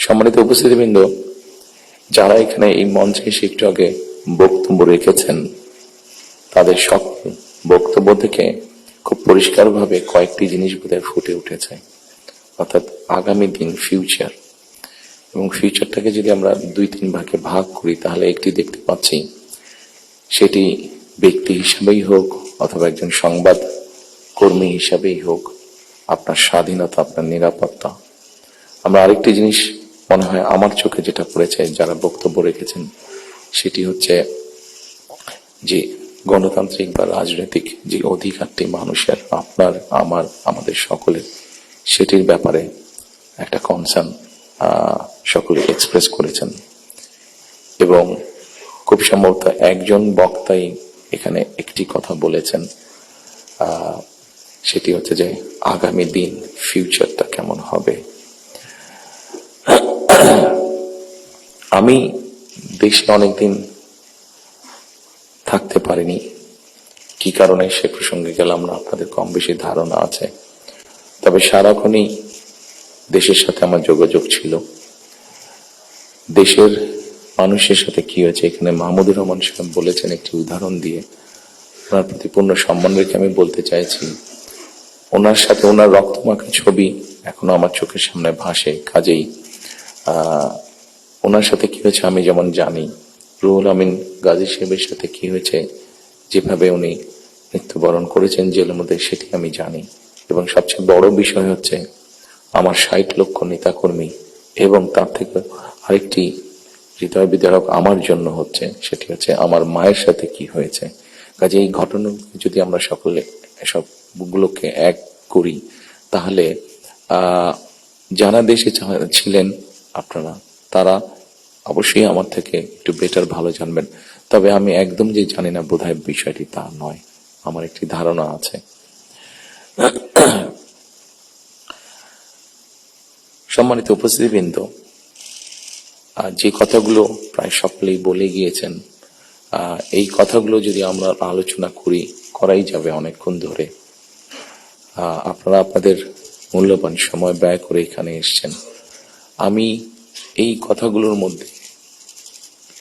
সম্মানিত উপস্থিতিবৃন্দ, যারা এখানে এই মঞ্চে এসে একটু আগে বক্তব্য রেখেছেন, তাদের সকল বক্তব্য থেকে খুব পরিষ্কারভাবে কয়েকটি জিনিস বোধহয় ফুটে উঠেছে, অর্থাৎ আগামী দিন, ফিউচার। এবং ফিউচারটাকে যদি আমরা 2-3 ভাগে ভাগ করি, তাহলে একটি দেখতে পাচ্ছি, সেটি ব্যক্তি হিসাবেই হোক অথবা একজন সংবাদ কর্মী হিসাবেই হোক, আপনার স্বাধীনতা, আপনার নিরাপত্তা। আমরা আরেকটি জিনিস মনে হয় আমার চোখে যেটা পড়েছে যারা বক্তব্য রেখেছেন, সেটি হচ্ছে যে গণতান্ত্রিক বা রাজনৈতিক যে অধিকারটি মানুষের, আপনার, আমার, আমাদের সকলের, সেটির ব্যাপারে একটা কনসার্ন সকলে এক্সপ্রেস করেছেন। এবং খুব সম্ভবত একজন বক্তাই এখানে একটি কথা বলেছেন, সেটি হচ্ছে যে আগামী দিন, ফিউচারটা কেমন হবে। আমি দেশে অনেকদিন থাকতে পারিনি, কি কারণে সে প্রসঙ্গে গেলাম না, আপনাদের কম বেশি ধারণা আছে। তবে সারাক্ষণই দেশের সাথে আমার যোগাযোগ ছিল। দেশের মানুষের সাথে কি হয়েছে, এখানে মাহমুদুর রহমান সাহেব বলেছেন একটি উদাহরণ দিয়ে, ওনার প্রতি পূর্ণ সম্মান রেখে আমি বলতে চাইছি, ওনার সাথে ওনার রক্তমাখা ছবি এখনো আমার চোখের সামনে ভাসে। কাজেই ওনার সাথে কি হয়েছে আমি যেমন জানি, রুহুল আমিন গাজী সাহেবের সাথে কি হয়েছে, যেভাবে উনি মৃত্যুবরণ করেছেন জেলের মধ্যে, সেটি আমি জানি। এবং সবচেয়ে বড় বিষয় হচ্ছে আমার 60 লক্ষ নেতাকর্মী, এবং তার থেকে আরেকটি হৃদয় বিদারক আমার জন্য হচ্ছে, সেটি হচ্ছে আমার মায়ের সাথে কি হয়েছে। কাজে এই ঘটনা যদি আমরা সকলে সবগুলোকে এক করি, তাহলে যারা দেশে ছিলেন আপনারা, তারা অবশ্যই আমার থেকে একটু বেটার ভালো জানবেন। তবে আমি একদম যে জানি না বোধহয় বিষয়টি তা নয়, আমার একটি ধারণা আছে। সম্মানিত উপস্থিতিবৃন্দ, যে কথাগুলো প্রায় সকলেই বলে গিয়েছেন, এই কথাগুলো যদি আমরা আলোচনা করাই যাবে অনেকক্ষণ ধরে। আপনারা আপনাদের মূল্যবান সময় ব্যয় করে এখানে এসেছেন। আমি এই কথাগুলোর মধ্যে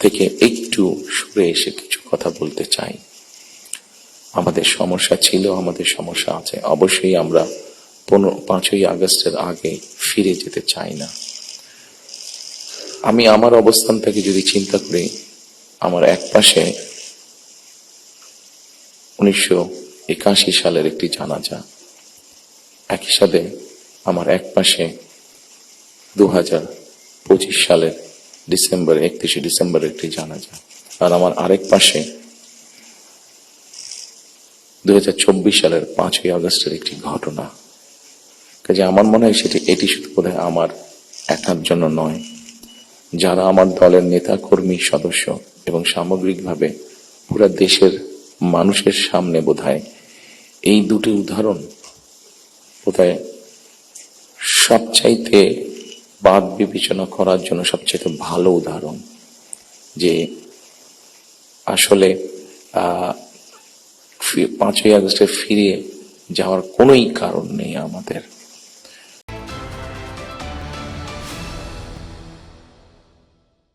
থেকে একটু সরে এসে কিছু কথা বলতে চাই। আমাদের সমস্যা ছিল, আমাদের সমস্যা আছে। অবশ্যই আমরা 5ই আগস্টের আগে ফিরে যেতে চাই না। আমি আমার অবস্থান থেকে যদি চিন্তা করি, আমার এক পাশে 1981 সালের একটি জানাজা, একই সাথে আমার এক পাশে 2025 সালের 31 ডিসেম্বরের একটি জানাজা, আর আমার আরেক পাশে 2024 সালের 5ই আগস্টের একটি ঘটনা। কাজে আমার মনে হয় এটি শুধু বোধহয় আমার একার জন্য নয়, যারা আমার দলের নেতা কর্মী সদস্য এবং সামগ্রিকভাবে পুরা দেশের মানুষের সামনে বোধহয় এই দুটি উদাহরণ বোধহয় সবচাইতে বাদ বিবেচনা করার জন্য সবচাইতে ভালো উদাহরণ, যে আসলে 5ই আগস্টে ফিরে যাওয়ার কোনোই কারণ নেই আমাদের।